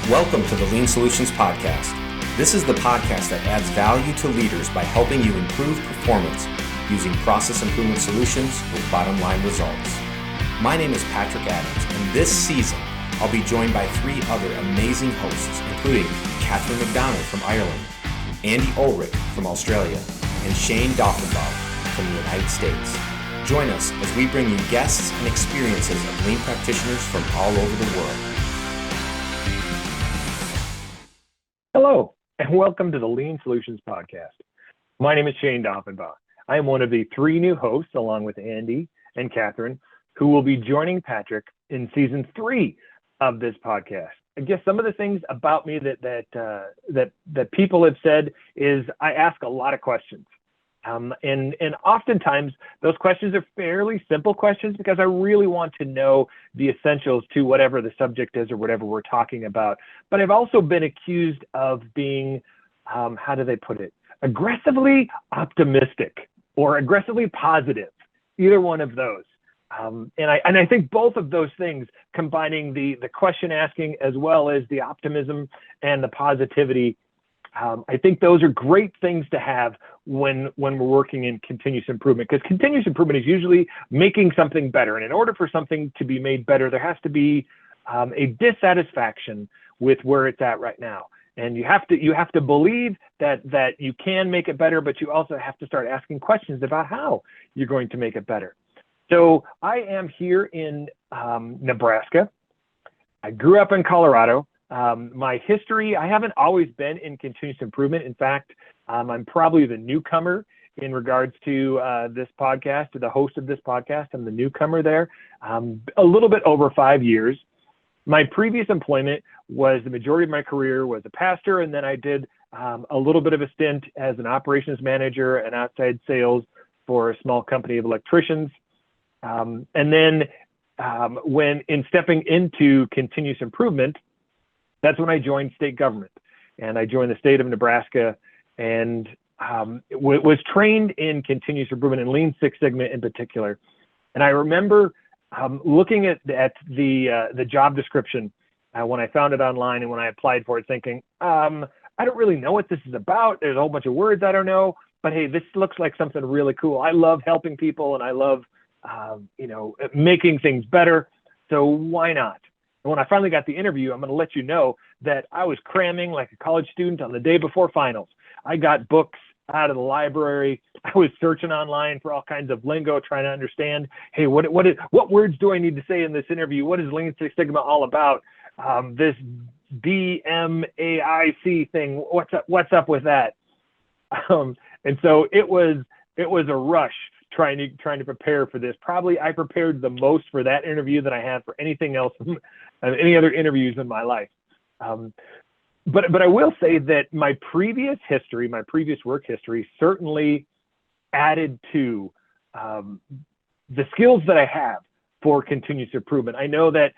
Welcome to the Lean Solutions Podcast. This is the podcast that adds value to leaders by helping you improve performance using process improvement solutions with bottom line results. My name is Patrick Adams, and this season I'll be joined by three other amazing hosts, including Catherine McDonald from Ireland, Andy Ulrich from Australia, and Shayne Daughenbaugh from the United States. Join us as we bring you guests and experiences of lean practitioners from all over the world. Hello, and welcome to the Lean Solutions Podcast. My name is Shayne Daughenbaugh. I am one of the three new hosts, along with Andy and Catherine, who will be joining Patrick in season 3 of this podcast. I guess some of the things about me that people have said is I ask a lot of questions. And oftentimes those questions are fairly simple questions because I really want to know the essentials to whatever the subject is or whatever we're talking about. But I've also been accused of being, how do they put it, aggressively optimistic or aggressively positive, either one of those. And I think both of those things, combining the question asking as well as the optimism and the positivity, I think those are great things to have when we're working in continuous improvement, because continuous improvement is usually making something better. And in order for something to be made better, there has to be a dissatisfaction with where it's at right now. And you have to believe that you can make it better, but you also have to start asking questions about how you're going to make it better. So I am here in Nebraska. I grew up in Colorado. My history, I haven't always been in continuous improvement. In fact, I'm probably the newcomer in regards to this podcast, to the host of this podcast. I'm the newcomer there, a little bit over 5 years. My previous employment was the majority of my career was a pastor, and then I did a little bit of a stint as an operations manager and outside sales for a small company of electricians. And then when stepping into continuous improvement, that's when I joined state government, and I joined the state of Nebraska and was trained in continuous improvement and Lean Six Sigma in particular. And I remember looking at the job description when I found it online and when I applied for it, thinking, I don't really know what this is about. There's a whole bunch of words I don't know, but hey, this looks like something really cool. I love helping people, and I love making things better. So why not? And when I finally got the interview, I'm going to let you know that I was cramming like a college student on the day before finals. I got books out of the library. I was searching online for all kinds of lingo, trying to understand, hey, what words do I need to say in this interview? What is Lean Six Sigma all about? This DMAIC thing, what's up with that? And so it was a rush trying to prepare for this. Probably I prepared the most for that interview than I have for anything else, any other interviews in my life. But I will say that my previous work history certainly added to the skills that I have for continuous improvement. I know that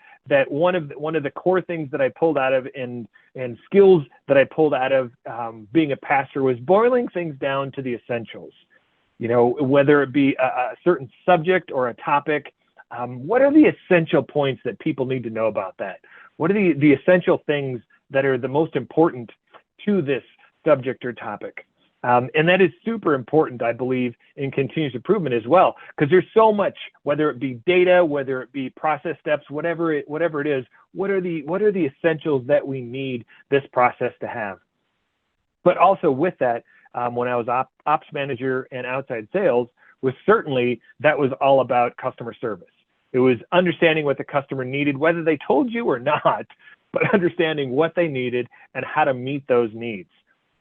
one of the core things that I pulled out of and skills that I pulled out of being a pastor was boiling things down to the essentials. You know, whether it be a certain subject or a topic, what are the essential points that people need to know about that? What are the essential things that are the most important to this subject or topic? And that is super important, I believe, in continuous improvement as well, because there's so much, whether it be data, whether it be process steps, whatever it is, what are the essentials that we need this process to have? But also with that, when I was ops manager and outside sales, that was all about customer service. It was understanding what the customer needed, whether they told you or not, but understanding what they needed and how to meet those needs.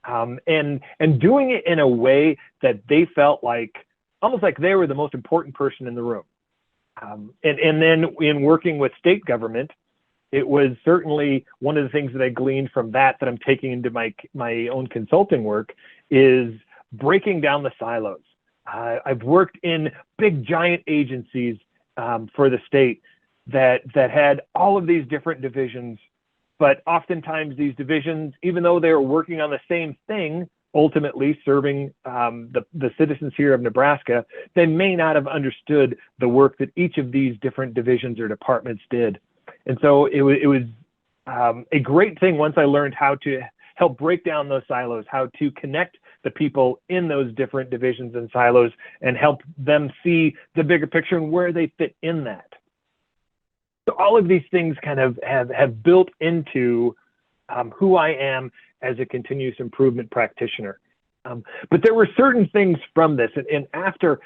And doing it in a way that they felt like, almost like they were the most important person in the room. And then in working with state government, it was certainly one of the things that I gleaned from that I'm taking into my own consulting work is breaking down the silos. I've worked in big giant agencies for the state that had all of these different divisions, but oftentimes these divisions, even though they were working on the same thing, ultimately serving the citizens here of Nebraska, they may not have understood the work that each of these different divisions or departments did. And so it was a great thing once I learned how to help break down those silos, how to connect the people in those different divisions and silos and help them see the bigger picture and where they fit in that. So all of these things kind of have built into who I am as a continuous improvement practitioner. But there were certain things from this, and after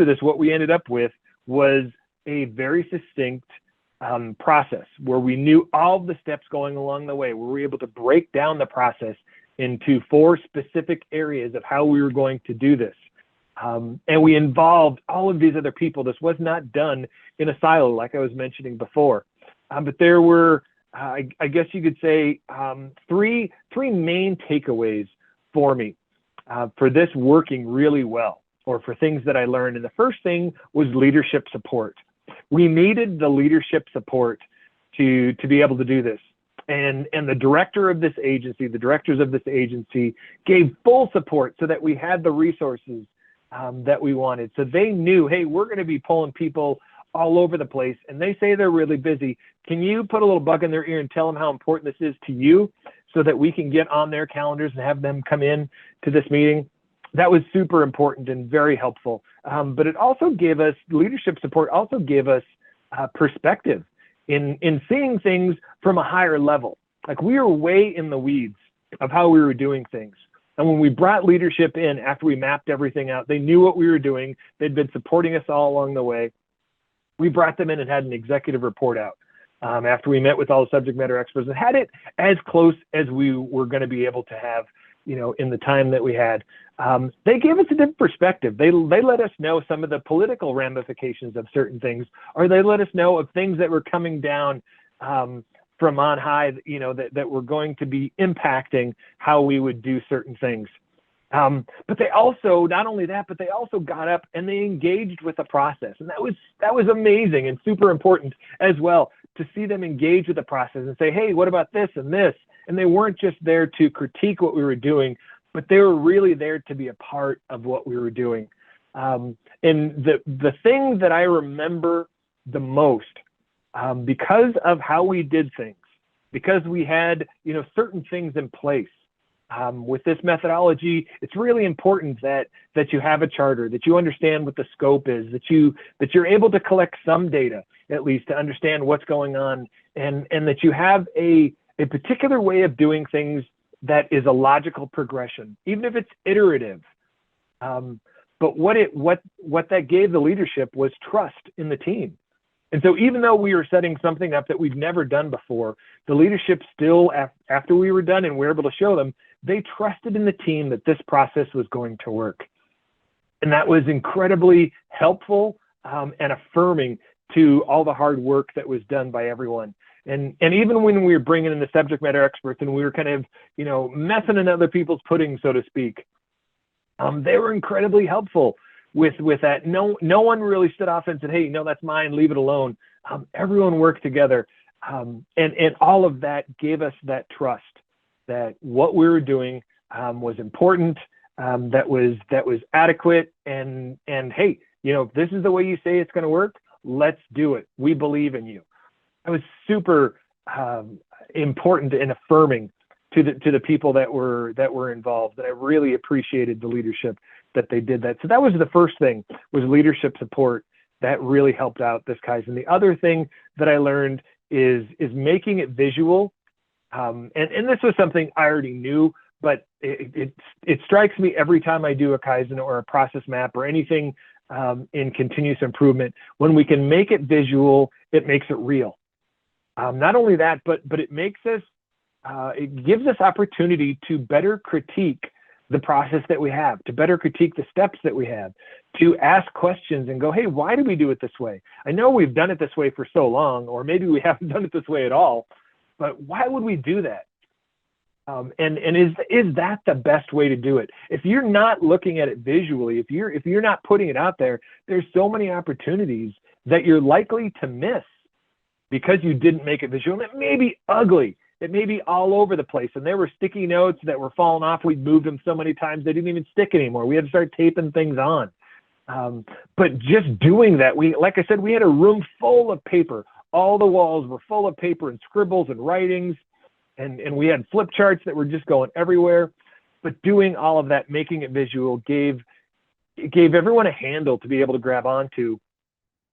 this, what we ended up with was a very succinct process where we knew all the steps going along the way, where we were able to break down the process into 4 specific areas of how we were going to do this. And we involved all of these other people. This was not done in a silo, like I was mentioning before. But there were, I guess you could say, three main takeaways for me for this working really well, or for things that I learned. And the first thing was leadership support. We needed the leadership support to be able to do this. And the director of this agency, the directors of this agency gave full support so that we had the resources that we wanted. So they knew, hey, we're going to be pulling people all over the place, and they say they're really busy. Can you put a little bug in their ear and tell them how important this is to you so that we can get on their calendars and have them come in to this meeting? That was super important and very helpful. But it also gave us, leadership support also gave us perspective in seeing things from a higher level. Like, we were way in the weeds of how we were doing things. And when we brought leadership in after we mapped everything out, they knew what we were doing. They'd been supporting us all along the way. We brought them in and had an executive report out after we met with all the subject matter experts and had it as close as we were going to be able to have, in the time that we had. They gave us a different perspective. They let us know some of the political ramifications of certain things, or they let us know of things that were coming down from on high, that were going to be impacting how we would do certain things. But they also, not only that, but they also got up and they engaged with the process. And that was amazing and super important as well, to see them engage with the process and say, hey, what about this and this? And they weren't just there to critique what we were doing, but they were really there to be a part of what we were doing. And the thing that I remember the most, because of how we did things, because we had, certain things in place, with this methodology, it's really important that you have a charter, that you understand what the scope is, that you're able to collect some data, at least, to understand what's going on, and that you have a particular way of doing things that is a logical progression, even if it's iterative. But what that gave the leadership was trust in the team. And so even though we were setting something up that we've never done before, the leadership still, after we were done and we were able to show them, they trusted in the team that this process was going to work. And that was incredibly helpful and affirming to all the hard work that was done by everyone. And even when we were bringing in the subject matter experts and we were kind of, messing in other people's pudding, so to speak, they were incredibly helpful with that. No one really stood off and said, hey, no, that's mine, leave it alone. Everyone worked together. And all of that gave us that trust that what we were doing was important, that was adequate, and hey, if this is the way you say it's going to work, let's do it. We believe in you. That was super important and affirming to the people that were involved. That I really appreciated the leadership that they did that. So that was the first thing, was leadership support. That really helped out this Kaizen. The other thing that I learned is making it visual. And this was something I already knew, but it strikes me every time I do a Kaizen or a process map or anything in continuous improvement. When we can make it visual, it makes it real. Not only that, but it makes us, it gives us opportunity to better critique the process that we have, to better critique the steps that we have, to ask questions and go, hey, why do we do it this way? I know we've done it this way for so long, or maybe we haven't done it this way at all, but why would we do that? And is that the best way to do it? If you're not looking at it visually, if you're not putting it out there, there's so many opportunities that you're likely to miss because you didn't make it visual. And it may be ugly. It may be all over the place. And there were sticky notes that were falling off. We'd moved them so many times they didn't even stick anymore. We had to start taping things on. But just doing that, like I said, we had a room full of paper all the walls were full of paper and scribbles and writings, and we had flip charts that were just going everywhere. But doing all of that, making it visual, gave everyone a handle to be able to grab onto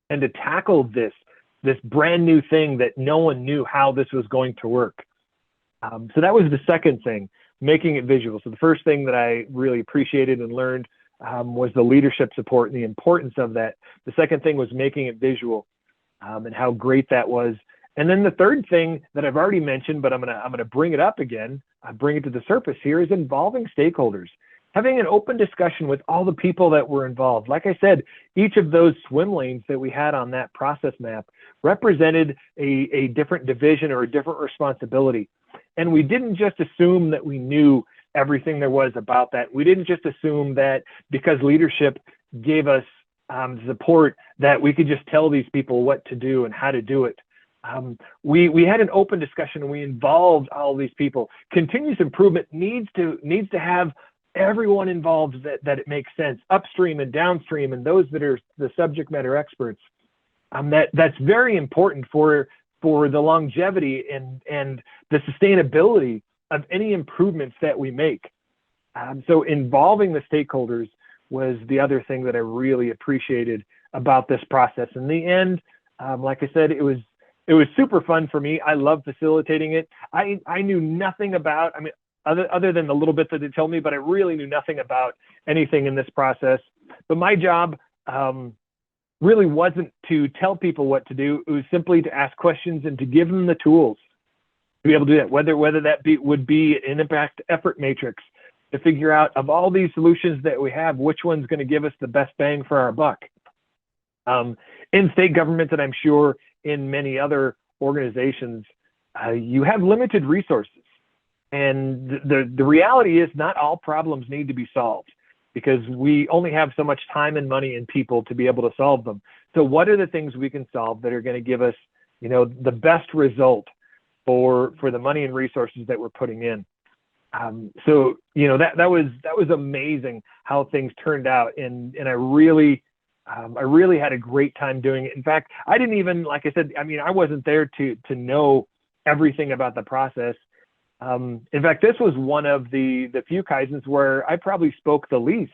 and to tackle this brand new thing that no one knew how this was going to work. So that was the second thing, making it visual. So the first thing that I really appreciated and learned was the leadership support and the importance of that. The second thing was making it visual and how great that was. And then the third thing that I've already mentioned, but I'm gonna bring it up again, bring it to the surface here, is involving stakeholders. Having an open discussion with all the people that were involved. Like I said, each of those swim lanes that we had on that process map represented a different division or a different responsibility. And we didn't just assume that we knew everything there was about that. We didn't just assume that because leadership gave us support that we could just tell these people what to do and how to do it. We had an open discussion and we involved all these people. Continuous improvement needs to have everyone involved that it makes sense, upstream and downstream, and those that are the subject matter experts. That's very important for the longevity and the sustainability of any improvements that we make. So involving the stakeholders was the other thing that I really appreciated about this process. In the end, like I said, it was super fun for me. I love facilitating it. I knew nothing about, other than the little bit that they told me, but I really knew nothing about anything in this process. But my job really wasn't to tell people what to do. It was simply to ask questions and to give them the tools to be able to do that, whether that would be an impact effort matrix to figure out, of all these solutions that we have, which one's going to give us the best bang for our buck. In state government, and I'm sure in many other organizations, you have limited resources. And the reality is not all problems need to be solved, because we only have so much time and money and people to be able to solve them. So what are the things we can solve that are going to give us, the best result for the money and resources that we're putting in? So that was amazing how things turned out, and I really had a great time doing it. In fact, I didn't even, like I said, I wasn't there to know everything about the process. In fact, this was one of the few Kaizens where I probably spoke the least.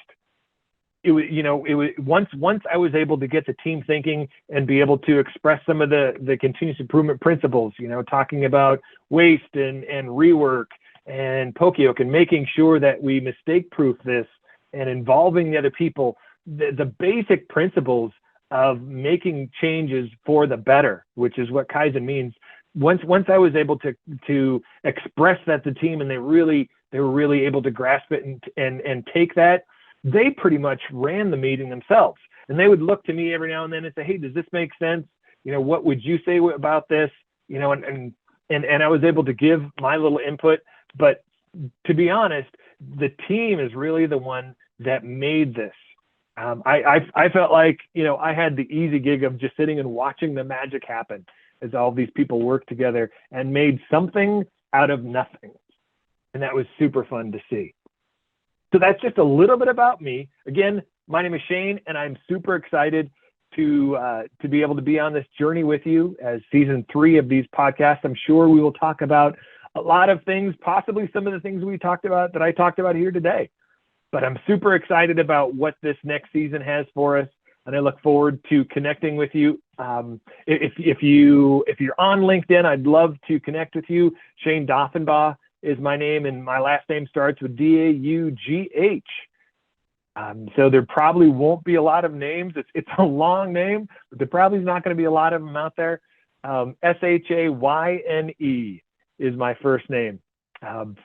It was once I was able to get the team thinking and be able to express some of the continuous improvement principles, talking about waste and rework and poka-yoke and making sure that we mistake-proof this and involving the other people, the basic principles of making changes for the better, which is what Kaizen means. Once I was able to express that to the team, and they were really able to grasp it and take that, they pretty much ran the meeting themselves. And they would look to me every now and then and say, "Hey, does this make sense? What would you say about this?" And I was able to give my little input. But to be honest, the team is really the one that made this. I felt like, I had the easy gig of just sitting and watching the magic happen as all these people worked together and made something out of nothing. And that was super fun to see. So that's just a little bit about me. Again, my name is Shayne, and I'm super excited to be able to be on this journey with you as season 3 of these podcasts. I'm sure we will talk about a lot of things, possibly some of the things we talked about that I talked about here today. But I'm super excited about what this next season has for us, and I look forward to connecting with you. If you're on LinkedIn, I'd love to connect with you. Shayne Daughenbaugh is my name, and my last name starts with Daugh. So there probably won't be a lot of names. It's a long name, but there probably is not going to be a lot of them out there. Shayne is my first name.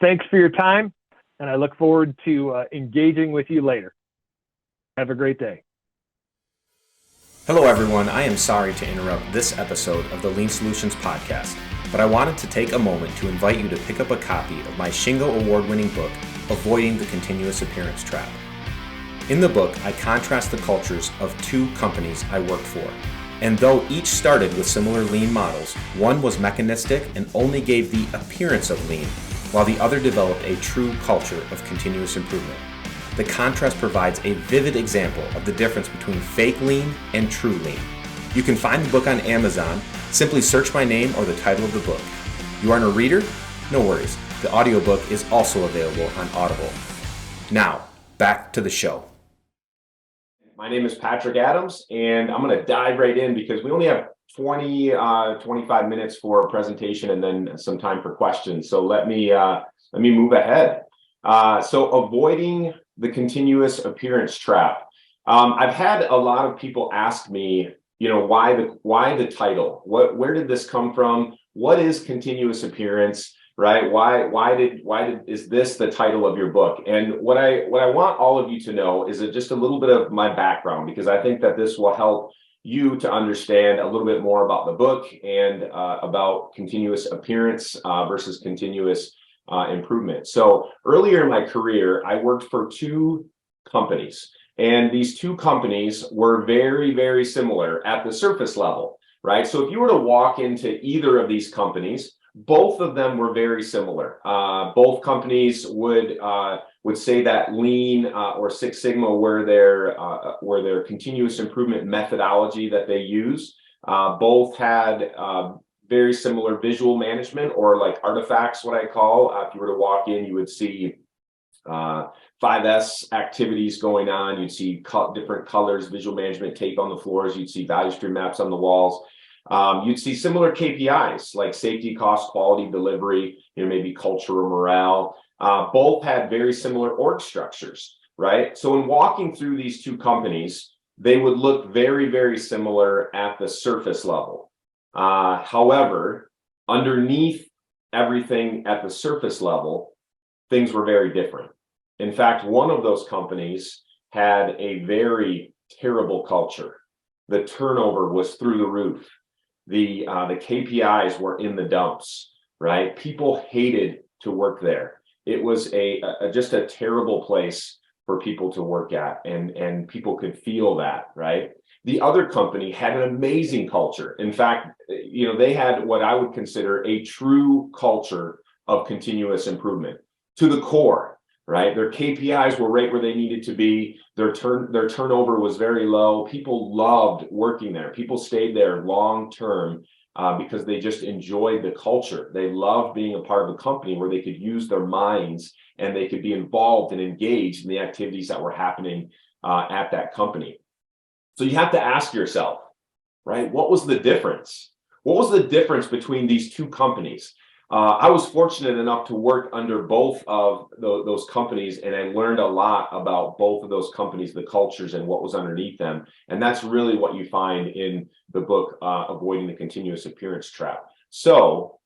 Thanks for your time, and I look forward to engaging with you later. Have a great day. Hello everyone, I am sorry to interrupt this episode of the Lean Solutions podcast, but I wanted to take a moment to invite you to pick up a copy of my Shingo award-winning book, Avoiding the Continuous Appearance Trap. In the book, I contrast the cultures of 2 companies I worked for, and though each started with similar lean models, one was mechanistic and only gave the appearance of lean, while the other developed a true culture of continuous improvement. The contrast provides a vivid example of the difference between fake lean and true lean. You can find the book on Amazon. Simply search my name or the title of the book. You aren't a reader? No worries. The audiobook is also available on Audible. Now, back to the show. My name is Patrick Adams, and I'm going to dive right in because we only have 25 minutes for a presentation and then some time for questions. So let me move ahead. So avoiding the continuous appearance trap. I've had a lot of people ask me, why the title? Where did this come from? What is continuous appearance? Right? Why is this the title of your book? And what I want all of you to know is just a little bit of my background, because I think that this will help you to understand a little bit more about the book and about continuous appearance versus continuous improvement. So earlier in my career, I worked for two companies, and these two companies were very, very similar at the surface level, right? So if you were to walk into either of these companies, both of them were very similar. Both companies would say that Lean or Six Sigma were their continuous improvement methodology that they use. Both had very similar visual management, or like artifacts, what I call. If you were to walk in, you would see 5S activities going on. You'd see different colors, visual management tape on the floors. You'd see value stream maps on the walls. You'd see similar KPIs like safety, cost, quality, delivery, maybe culture or morale. Both had very similar org structures, right? So in walking through these two companies, they would look very, very similar at the surface level. However, underneath everything at the surface level, things were very different. In fact, one of those companies had a very terrible culture. The turnover was through the roof. The KPIs were in the dumps, right? People hated to work there. It was just a terrible place for people to work at, and people could feel that, right? The other company had an amazing culture. In fact, they had what I would consider a true culture of continuous improvement to the core, right? Their KPIs were right where they needed to be. Their turnover was very low. People loved working there. People stayed there long term because they just enjoyed the culture. They loved being a part of a company where they could use their minds and they could be involved and engaged in the activities that were happening at that company. So you have to ask yourself, right? What was the difference? What was the difference between these two companies? I was fortunate enough to work under both of those companies, and I learned a lot about both of those companies, the cultures and what was underneath them. And that's really what you find in the book, Avoiding the Continuous Appearance Trap. So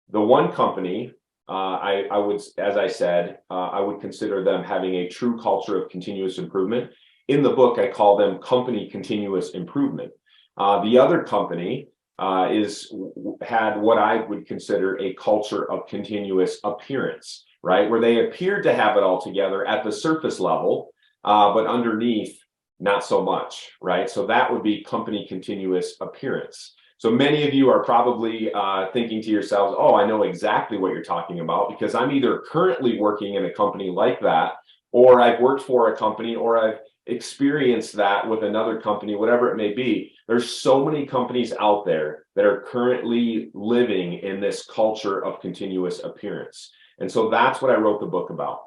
the one company, I would, as I said, I would consider them having a true culture of continuous improvement. In the book, I call them company continuous improvement. The other company had what I would consider a culture of continuous appearance, right? Where they appeared to have it all together at the surface level, but underneath, not so much, right? So that would be company continuous appearance. So many of you are probably thinking to yourselves, oh, I know exactly what you're talking about, because I'm either currently working in a company like that, or I've worked for a company, or I've experienced that with another company, whatever it may be. There's so many companies out there that are currently living in this culture of continuous appearance. And so that's what I wrote the book about,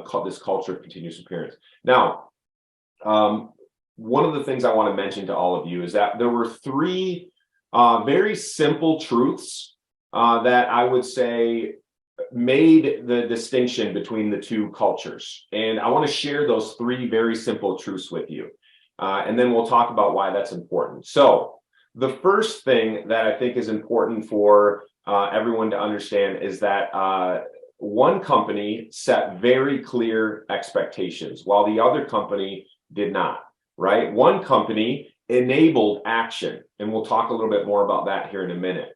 called this culture of continuous appearance. Now, one of the things I want to mention to all of you is that there were three very simple truths that I would say made the distinction between the two cultures. And I want to share those three very simple truths with you. And then we'll talk about why that's important. So the first thing that I think is important for everyone to understand is that one company set very clear expectations, while the other company did not, right? One company enabled action, and we'll talk a little bit more about that here in a minute.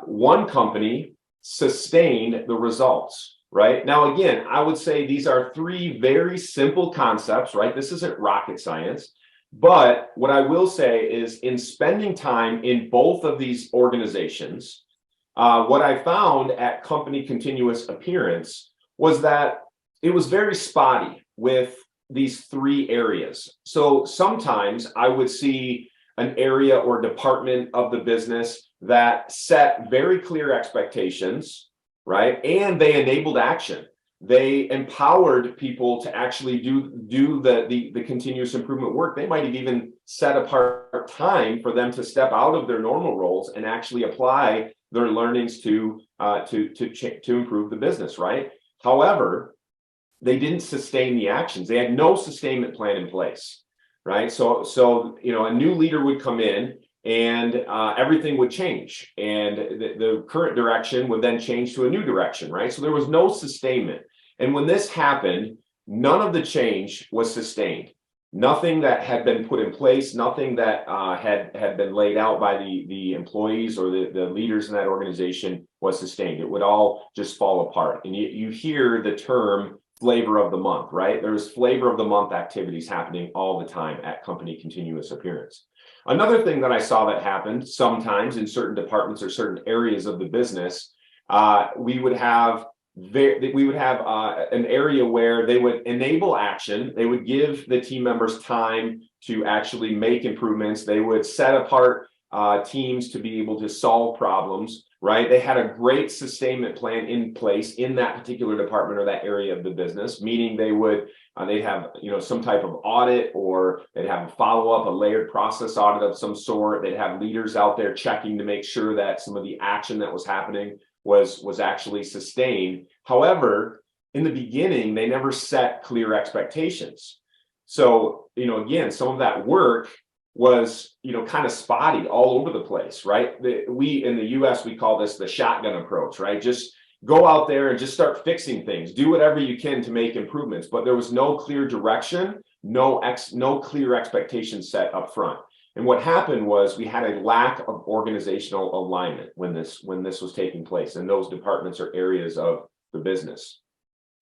One company sustained the results, right? Now, again, I would say these are three very simple concepts, right? This isn't rocket science. But what I will say is, in spending time in both of these organizations, what I found at Company Continuous Appearance was that it was very spotty with these three areas. So sometimes I would see an area or department of the business that set very clear expectations, right? And they enabled action. They empowered people to actually do the continuous improvement work. They might have even set apart time for them to step out of their normal roles and actually apply their learnings to improve the business, right? However, they didn't sustain the actions. They had no sustainment plan in place, right? So a new leader would come in and everything would change, and the current direction would then change to a new direction, right? So there was no sustainment. And when this happened, none of the change was sustained. Nothing that had been put in place, nothing that had been laid out by the employees or the leaders in that organization was sustained. It would all just fall apart. And you hear the term flavor of the month, right? There's flavor of the month activities happening all the time at company continuous appearance. Another thing that I saw that happened sometimes in certain departments or certain areas of the business, we would have an area where they would enable action. They would give the team members time to actually make improvements. They would set apart teams to be able to solve problems, right? They had a great sustainment plan in place in that particular department or that area of the business, meaning they'd have some type of audit, or they'd have a follow-up, a layered process audit of some sort. They'd have leaders out there checking to make sure that some of the action that was happening was actually sustained. However, in the beginning, they never set clear expectations. So, again, some of that work was, kind of spotty all over the place, right? We in the US, we call this the shotgun approach, right? Just go out there and just start fixing things. Do whatever you can to make improvements. But there was no clear direction, no clear expectations set up front. And what happened was we had a lack of organizational alignment when this was taking place in those departments or areas of the business.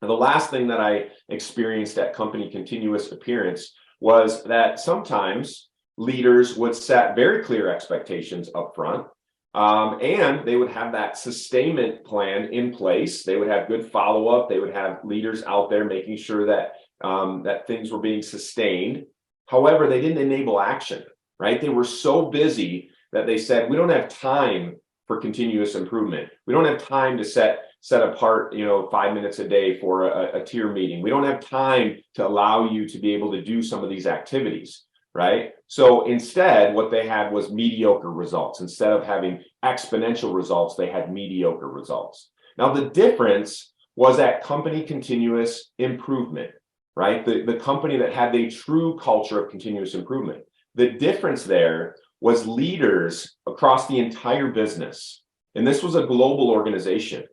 And the last thing that I experienced at company continuous appearance was that sometimes leaders would set very clear expectations up front, and they would have that sustainment plan in place. They would have good follow-up. They would have leaders out there making sure that that things were being sustained. However, they didn't enable action. Right? They were so busy that they said, we don't have time for continuous improvement. We don't have time to set apart, 5 minutes a day for a tier meeting. We don't have time to allow you to be able to do some of these activities, right? So instead, what they had was mediocre results. Instead of having exponential results, they had mediocre results. Now, the difference was at company continuous improvement, right? The company that had a true culture of continuous improvement. The difference there was leaders across the entire business. And this was a global organization.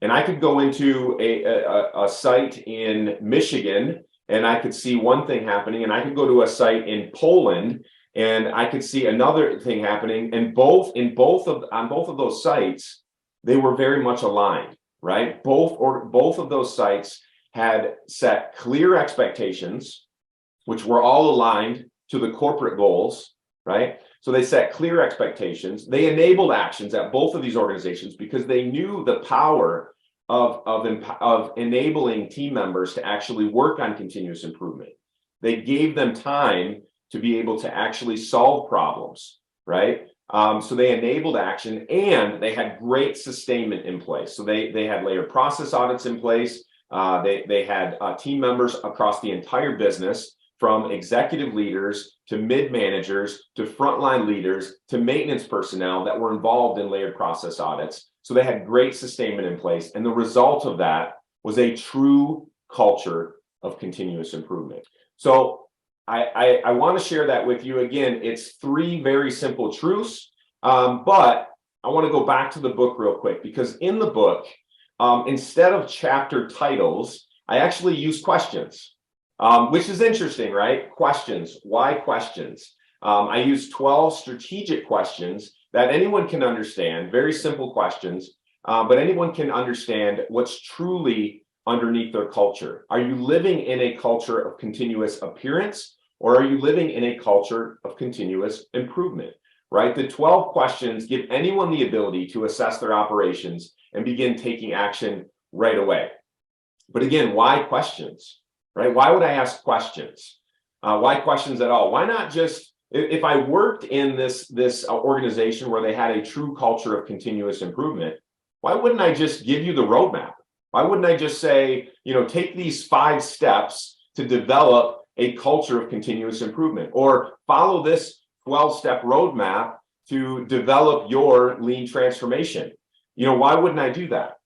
And I could go into a site in Michigan and I could see one thing happening, and I could go to a site in Poland and I could see another thing happening. And on both of those sites, they were very much aligned, right? Both of those sites had set clear expectations, which were all aligned to the corporate goals, right? So they set clear expectations. They enabled actions at both of these organizations because they knew the power of enabling team members to actually work on continuous improvement. They gave them time to be able to actually solve problems, right? So they enabled action, and they had great sustainment in place. So they had layered process audits in place. They had team members across the entire business, from executive leaders to mid-managers to frontline leaders to maintenance personnel that were involved in layered process audits. So they had great sustainment in place. And the result of that was a true culture of continuous improvement. So I want to share that with you. Again, it's 3 very simple truths, but I want to go back to the book real quick, because in the book, instead of chapter titles, I actually use questions. Which is interesting, right? Questions. Why questions? I use 12 strategic questions that anyone can understand, very simple questions, but anyone can understand what's truly underneath their culture. Are you living in a culture of continuous appearance, or are you living in a culture of continuous improvement, right? The 12 questions give anyone the ability to assess their operations and begin taking action right away. But again, why questions? Right? Why would I ask questions? Why questions at all? Why not just If I worked in this organization where they had a true culture of continuous improvement, why wouldn't I just give you the roadmap? Why wouldn't I just say, take these 5 steps to develop a culture of continuous improvement, or follow this 12-step roadmap to develop your lean transformation? Why wouldn't I do that?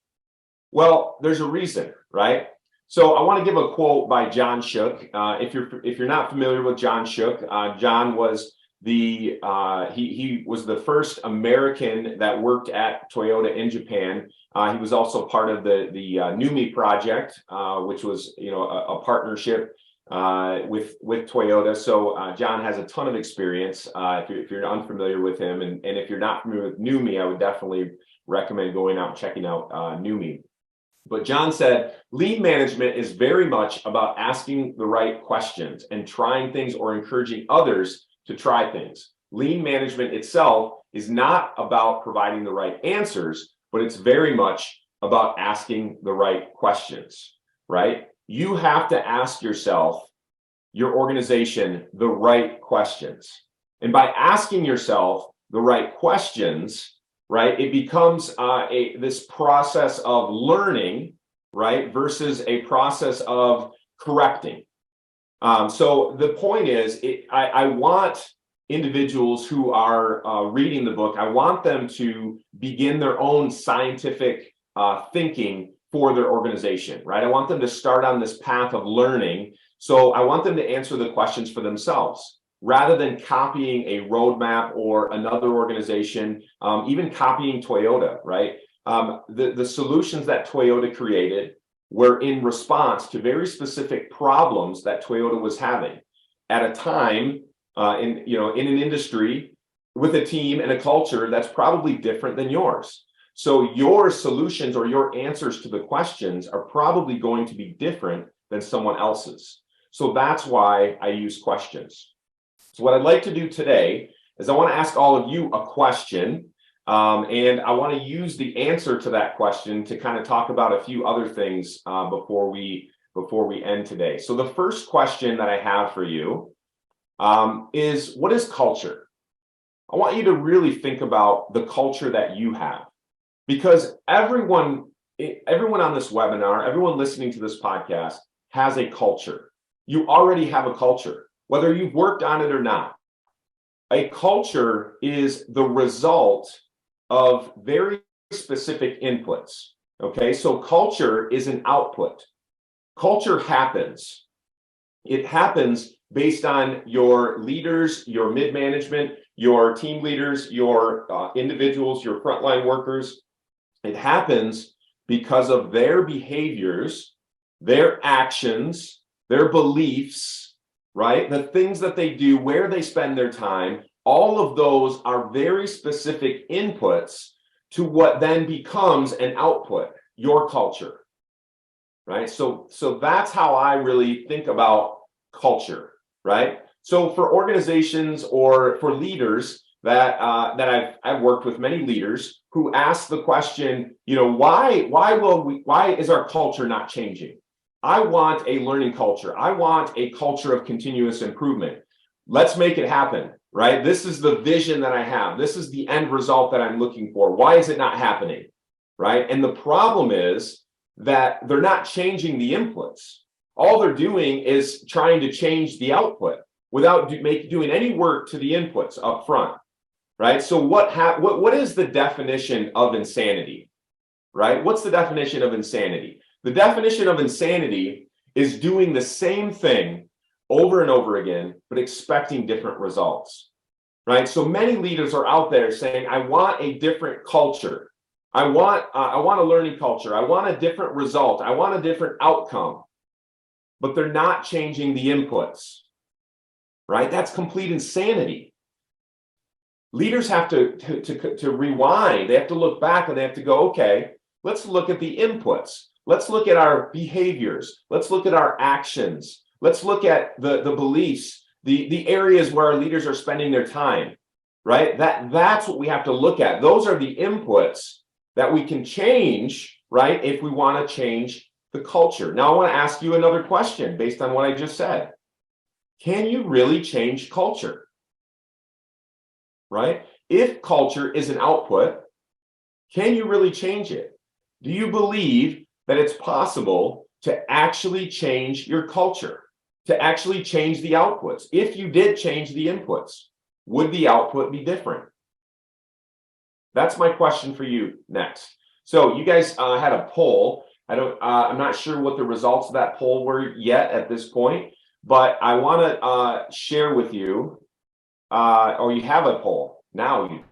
Well, there's a reason, right? So I want to give a quote by John Shook. If you're not familiar with John Shook, John was he was the first American that worked at Toyota in Japan. He was also part of the NUMMI project, which was a partnership with Toyota. So John has a ton of experience. If you're unfamiliar with him, and if you're not familiar with NUMMI, I would definitely recommend going out and checking out NUMMI. But John said, lean management is very much about asking the right questions and trying things or encouraging others to try things. Lean management itself is not about providing the right answers, but it's very much about asking the right questions, right? You have to ask yourself, your organization, the right questions. And by asking yourself the right questions, right, it becomes this process of learning, right, versus a process of correcting. So the point is, I want individuals who are reading the book, I want them to begin their own scientific thinking for their organization, right? I want them to start on this path of learning. So I want them to answer the questions for themselves, rather than copying a roadmap or another organization, even copying Toyota, right? The solutions that Toyota created were in response to very specific problems that Toyota was having at a time in an industry with a team and a culture that's probably different than yours. So your solutions or your answers to the questions are probably going to be different than someone else's. So that's why I use questions. So what I'd like to do today is I want to ask all of you a question, and I want to use the answer to that question to kind of talk about a few other things before we end today. So the first question that I have for you is, what is culture? I want you to really think about the culture that you have, because everyone on this webinar, everyone listening to this podcast has a culture. You already have a culture, whether you've worked on it or not. A culture is the result of very specific inputs. Okay, so culture is an output. Culture happens. It happens based on your leaders, your mid-management, your team leaders, your individuals, your frontline workers. It happens because of their behaviors, their actions, their beliefs, right? The things that they do, where they spend their time, all of those are very specific inputs to what then becomes an output, your culture, right? So that's how I really think about culture, right? So for organizations or for leaders that I've worked with, many leaders who ask the question, why is our culture not changing? I want a learning culture. I want a culture of continuous improvement. Let's make it happen, right? This is the vision that I have. This is the end result that I'm looking for. Why is it not happening, right? And the problem is that they're not changing the inputs. All they're doing is trying to change the output without doing any work to the inputs up front, right? So what is the definition of insanity, right? What's the definition of insanity? The definition of insanity is doing the same thing over and over again, but expecting different results, right? So many leaders are out there saying, I want a different culture. I want a learning culture. I want a different result. I want a different outcome, but they're not changing the inputs, right? That's complete insanity. Leaders have to rewind. They have to look back and they have to go, okay, let's look at the inputs. Let's look at our behaviors. Let's look at our actions. Let's look at the beliefs, the areas where our leaders are spending their time, right? That's what we have to look at. Those are the inputs that we can change, right? If we want to change the culture. Now, I want to ask you another question based on what I just said. Can you really change culture? right? If culture is an output, can you really change it? Do you believe that it's possible to actually change your culture, to actually change the outputs? If you did change the inputs, would the output be different? That's my question for you next. So you guys had a poll. I'm not sure what the results of that poll were yet at this point, but I want to share with you, or you have a poll. Now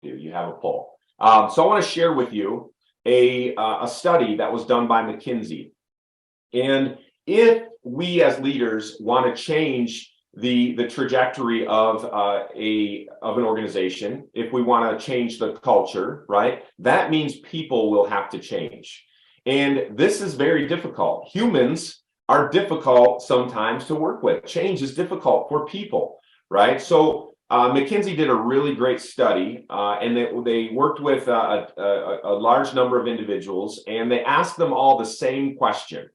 you have a poll. So I want to share with you a study that was done by McKinsey. And if we as leaders want to change the trajectory of an organization, if we want to change the culture, right, that means people will have to change. And this is very difficult. Humans are difficult sometimes to work with. Change is difficult for people, right? So McKinsey did a really great study, and they worked with a large number of individuals, and they asked them all the same question.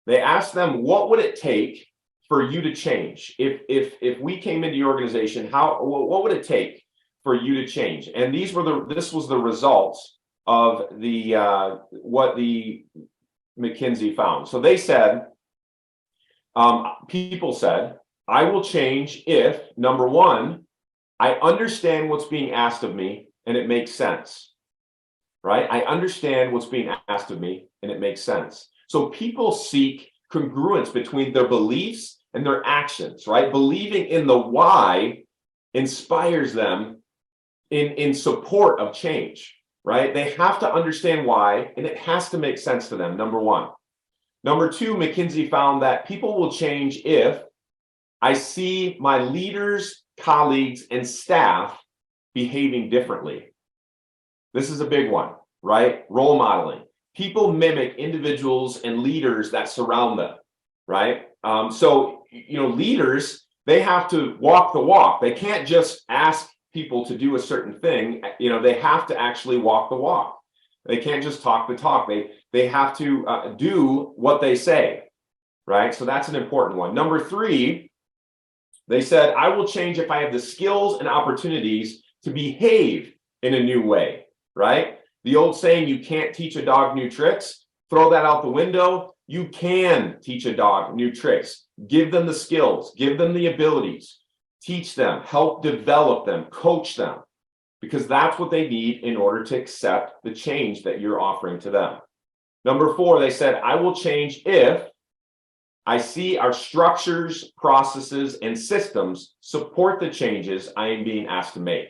They asked them, what would it take for you to change? If we came into your organization, what would it take for you to change? And this was the results of what the McKinsey found. So they said, people said, I will change if, number one, I understand what's being asked of me and it makes sense, right? I understand what's being asked of me and it makes sense. So people seek congruence between their beliefs and their actions, right? Believing in the why inspires them in support of change, right? They have to understand why, and it has to make sense to them, number one. Number two, McKinsey found that people will change if I see my leaders, colleagues, and staff behaving differently. This is a big one, right? Role modeling. People mimic individuals and leaders that surround them, right? So, leaders, they have to walk the walk. They can't just ask people to do a certain thing. They have to actually walk the walk. They can't just talk the talk. They have to do what they say, right? So that's an important one. Number three, they said, I will change if I have the skills and opportunities to behave in a new way, right? The old saying, you can't teach a dog new tricks. Throw that out the window. You can teach a dog new tricks. Give them the skills, give them the abilities, teach them, help develop them, coach them, because that's what they need in order to accept the change that you're offering to them. Number four, they said, I will change if I see our structures, processes, and systems support the changes I am being asked to make,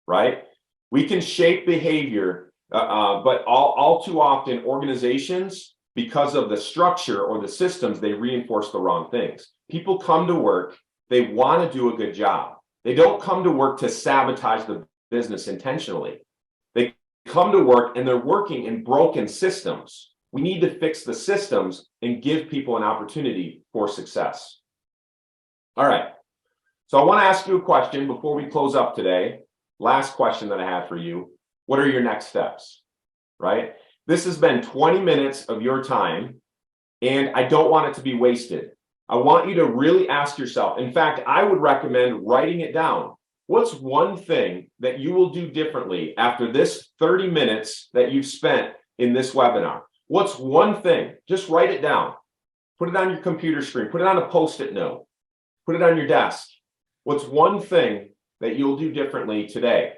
right? We can shape behavior, but all too often organizations, because of the structure or the systems, they reinforce the wrong things. People come to work, they want to do a good job. They don't come to work to sabotage the business intentionally. They come to work and they're working in broken systems. We need to fix the systems and give people an opportunity for success. All right. So I want to ask you a question before we close up today. Last question that I have for you. What are your next steps? Right? This has been 20 minutes of your time, and I don't want it to be wasted. I want you to really ask yourself. In fact, I would recommend writing it down. What's one thing that you will do differently after this 30 minutes that you've spent in this webinar? What's one thing? Just write it down. Put it on your computer screen. Put it on a Post-it note. Put it on your desk. What's one thing that you'll do differently today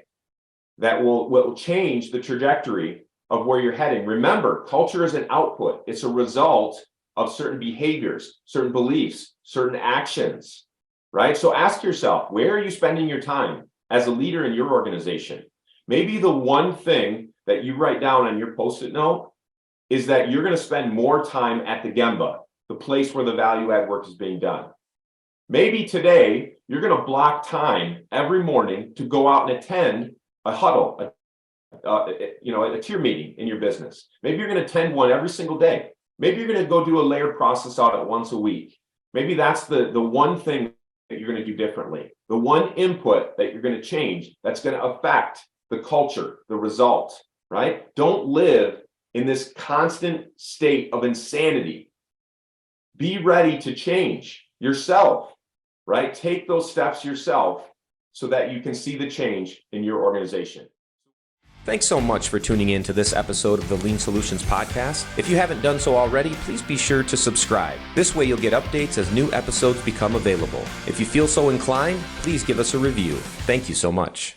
that will change the trajectory of where you're heading? Remember, culture is an output. It's a result of certain behaviors, certain beliefs, certain actions, right? So ask yourself, where are you spending your time as a leader in your organization? Maybe the one thing that you write down on your Post-it note is that you're going to spend more time at the Daughenbaugh, the place where the value add work is being done. Maybe today you're going to block time every morning to go out and attend a huddle, a tier meeting in your business. Maybe you're going to attend one every single day. Maybe you're going to go do a layered process audit once a week. Maybe that's the one thing that you're going to do differently. The one input that you're going to change that's going to affect the culture, the result, right? Don't live in this constant state of insanity. Be ready to change yourself, right? Take those steps yourself so that you can see the change in your organization. Thanks so much for tuning in to this episode of the Lean Solutions Podcast. If you haven't done so already, please be sure to subscribe. This way you'll get updates as new episodes become available. If you feel so inclined, please give us a review. Thank you so much.